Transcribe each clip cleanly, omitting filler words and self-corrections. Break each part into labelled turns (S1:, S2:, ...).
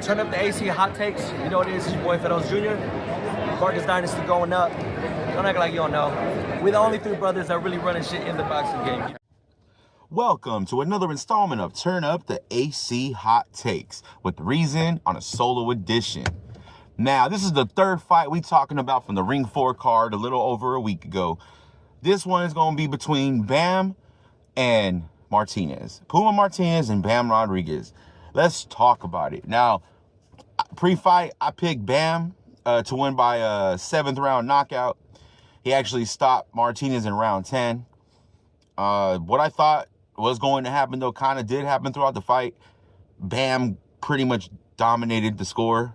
S1: Turn up the AC hot takes. You know what it is, it's your boy Fiddles Jr. Vargas Dynasty going up. Don't act like you don't know. We're the only three brothers that really running shit in the boxing game.
S2: Welcome to another installment of Turn Up the AC Hot Takes with Reason on a solo edition. Now, this is the third fight we talking about from the Ring 4 card a little over a week ago. This one is going to be between Bam and Martinez. Puma Martinez and Bam Rodriguez. Let's talk about it. Now, pre-fight, I picked Bam to win by a 7th round knockout. He actually stopped Martinez in round 10. What I thought was going to happen, though, kind of did happen throughout the fight. Bam pretty much dominated the score.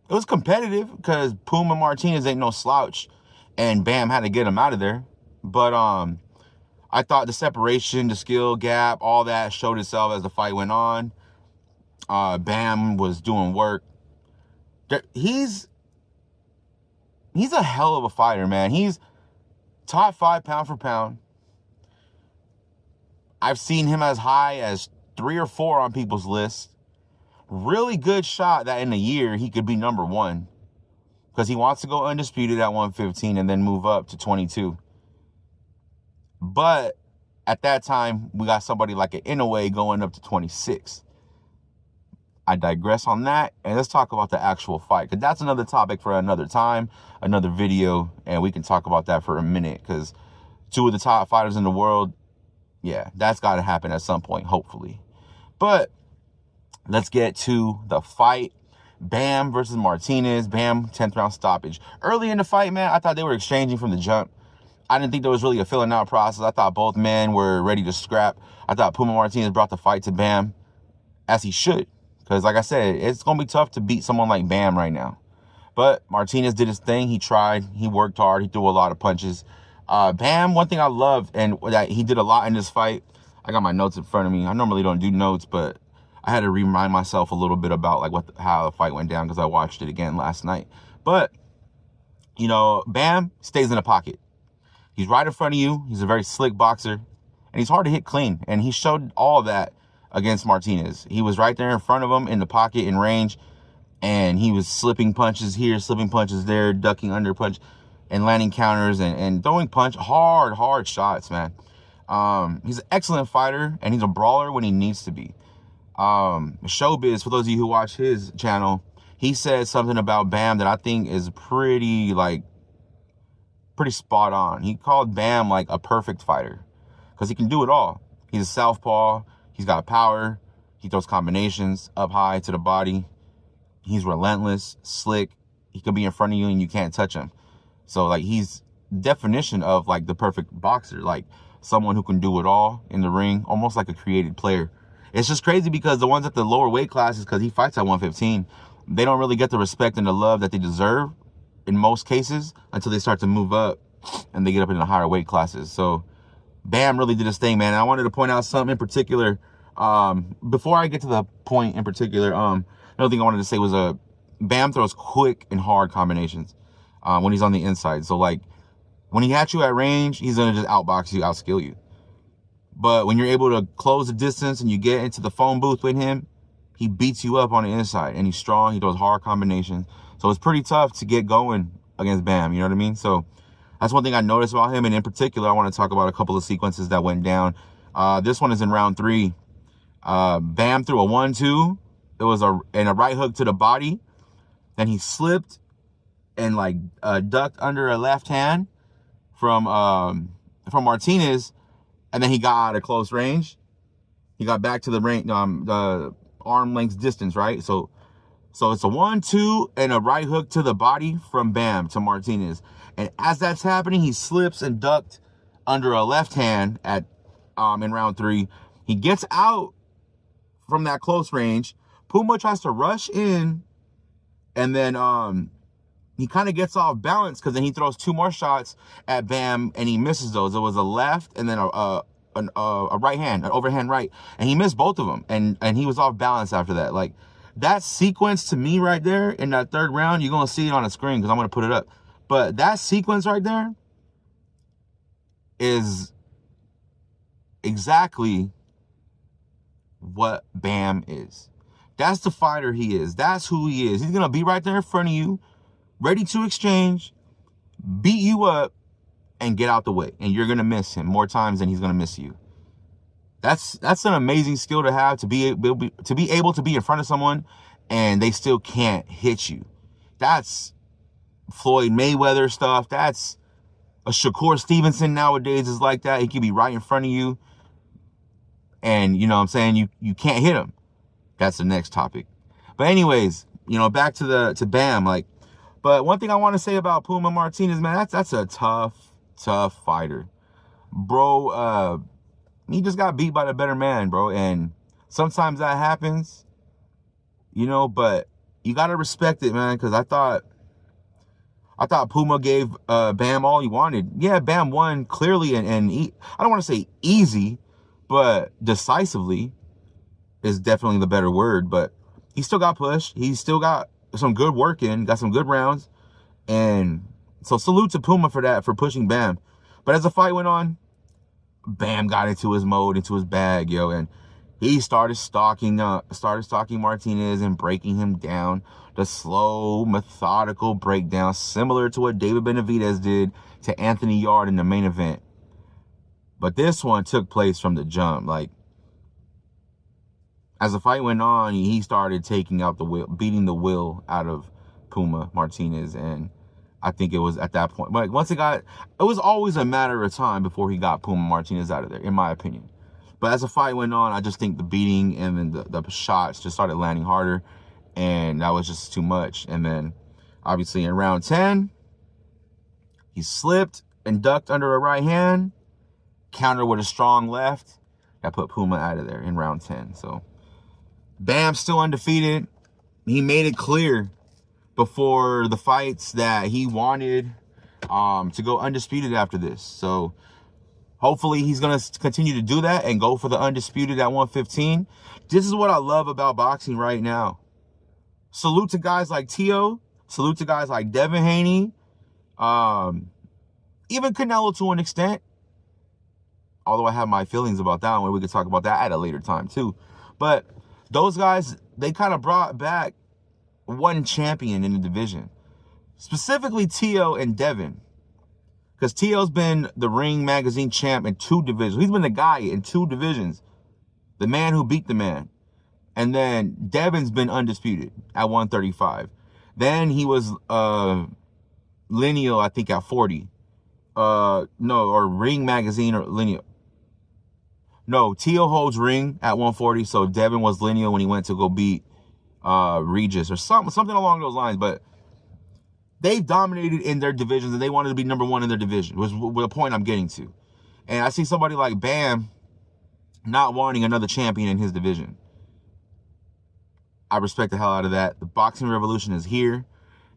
S2: It was competitive because Puma Martinez ain't no slouch, and Bam had to get him out of there. But I thought the separation, the skill gap, all that showed itself as the fight went on. Bam was doing work. He's a hell of a fighter, man. He's top 5 pound for pound. I've seen him as high as 3 or 4 on people's lists. Really good shot that in a year he could be number 1. Because he wants to go undisputed at 115 and then move up to 22. But at that time, we got somebody like an Inoue going up to 26. I digress on that, and let's talk about the actual fight, because that's another topic for another time, another video, and we can talk about that for a minute, because 2 of the top fighters in the world, yeah, that's got to happen at some point, hopefully. But let's get to the fight. Bam versus Martinez. Bam, 10th round stoppage. Early in the fight, man, I thought they were exchanging from the jump. I didn't think there was really a filling out process. I thought both men were ready to scrap. I thought Puma Martinez brought the fight to Bam, as he should. Because, like I said, it's going to be tough to beat someone like Bam right now. But Martinez did his thing. He tried. He worked hard. He threw a lot of punches. Bam, one thing I loved, and that he did a lot in this fight. I got my notes in front of me. I normally don't do notes, but I had to remind myself a little bit about like how the fight went down because I watched it again last night. But, you know, Bam stays in the pocket. He's right in front of you. He's a very slick boxer. And he's hard to hit clean. And he showed all that against Martinez. He was right there in front of him in the pocket in range, and he was slipping punches here, slipping punches there, ducking under punch, and landing counters and throwing hard shots, man. He's an excellent fighter, and he's a brawler when he needs to be. Showbiz, for those of you who watch his channel, he said something about Bam that I think is pretty spot on. He called Bam like a perfect fighter because he can do it all. He's a southpaw. He's got power. He throws combinations up high to the body. He's relentless, slick. He could be in front of you and you can't touch him. So, like, he's definition of, like, the perfect boxer. Like, someone who can do it all in the ring, almost like a created player. It's just crazy because the ones at the lower weight classes, because he fights at 115, they don't really get the respect and the love that they deserve in most cases until they start to move up and they get up into the higher weight classes. So, Bam really did his thing, man. And I wanted to point out something in particular. Before I get to the point in particular, another thing I wanted to say was Bam throws quick and hard combinations when he's on the inside. So, like, when he hits you at range, he's going to just outbox you, outskill you. But when you're able to close the distance and you get into the phone booth with him, he beats you up on the inside. And he's strong. He throws hard combinations. So it's pretty tough to get going against Bam. You know what I mean? So that's one thing I noticed about him. And in particular, I want to talk about a couple of sequences that went down. This one is in round 3. Bam threw a 1-2. It was a right hook to the body. Then he slipped and ducked under a left hand from Martinez. And then he got out of close range. He got back to the range, the arm length distance, right? So it's a 1-2 and a right hook to the body from Bam to Martinez. And as that's happening, he slips and ducked under a left hand in round 3. He gets out from that close range. Puma tries to rush in, and then he kind of gets off balance because then he throws 2 more shots at Bam, and he misses those. It was a left and then a right hand, an overhand right, and he missed both of them, and he was off balance after that. Like, that sequence to me right there in that 3rd round, you're going to see it on the screen because I'm going to put it up. But that sequence right there is exactly what Bam is. That's the fighter he is. That's who he is. He's going to be right there in front of you, ready to exchange, beat you up, and get out the way. And you're going to miss him more times than he's going to miss you. That's an amazing skill to have, to be able to be in front of someone and they still can't hit you. That's Floyd Mayweather stuff. That's a Shakur Stevenson nowadays is like that. He can be right in front of you and, you know what I'm saying, you can't hit him. That's the next topic. But anyways, you know, back to Bam. Like, but one thing I want to say about Puma Martinez, man, that's a tough fighter. Bro, he just got beat by the better man, bro. And sometimes that happens, you know, but you got to respect it, man, because I thought Puma gave Bam all he wanted. Yeah, Bam won clearly and I don't want to say easy, but decisively is definitely the better word. But he still got pushed. He still got some good work in, got some good rounds. And so salute to Puma for that, for pushing Bam. But as the fight went on, Bam got into his mode, into his bag, yo, and he started stalking Martinez and breaking him down. The slow, methodical breakdown, similar to what David Benavidez did to Anthony Yarde in the main event. But this one took place from the jump. Like, as the fight went on, he started taking out the will, beating the will out of Puma Martinez, and I think it was at that point, like once it was always a matter of time before he got Puma Martinez out of there, in my opinion. But as the fight went on, I just think the beating and then the shots just started landing harder, and that was just too much. And then, obviously, in round 10, he slipped and ducked under a right hand, countered with a strong left. That put Puma out of there in round 10. So, Bam still undefeated. He made it clear before the fights that he wanted to go undisputed after this. So hopefully he's going to continue to do that and go for the undisputed at 115. This is what I love about boxing right now. Salute to guys like Tio. Salute to guys like Devin Haney. Even Canelo to an extent. Although I have my feelings about that one. We could talk about that at a later time too. But those guys, they kind of brought back one champion in the division, specifically Tio and Devin, because Tio's been the Ring Magazine champ in 2 divisions. He's been the guy in 2 divisions, the man who beat the man. And then Devin's been undisputed at 135. Then he was lineal, I think, at 40. Or Ring Magazine or lineal. No, Tio holds Ring at 140, so Devin was lineal when he went to go beat Regis or something along those lines. But they've dominated in their divisions and they wanted to be number 1 in their division, was the point I'm getting to. And I see somebody like Bam not wanting another champion in his division. I respect the hell out of that. The boxing revolution is here,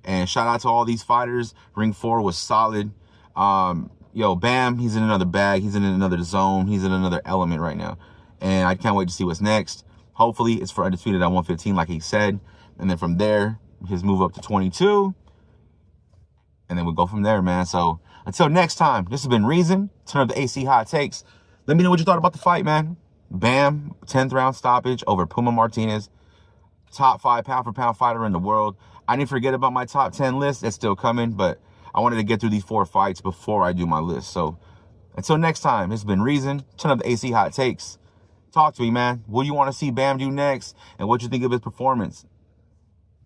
S2: and shout out to all these fighters. Ring 4 was solid. Yo, Bam, he's in another bag. He's in another zone. He's in another element right now, and I can't wait to see what's next. Hopefully, it's for undisputed at 115, like he said. And then from there, his move up to 22. And then we'll go from there, man. So until next time, this has been Reason. Turn up the AC Hot Takes. Let me know what you thought about the fight, man. Bam, 10th round stoppage over Puma Martinez. Top 5 pound-for-pound fighter in the world. I didn't forget about my top 10 list. It's still coming, but I wanted to get through these 4 fights before I do my list. So until next time, this has been Reason. Turn up the AC Hot Takes. Talk to me, man. What do you want to see Bam do next? And what you think of his performance?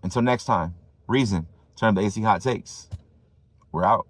S2: Until next time, Reason. Turn up the AC Hot Takes. We're out.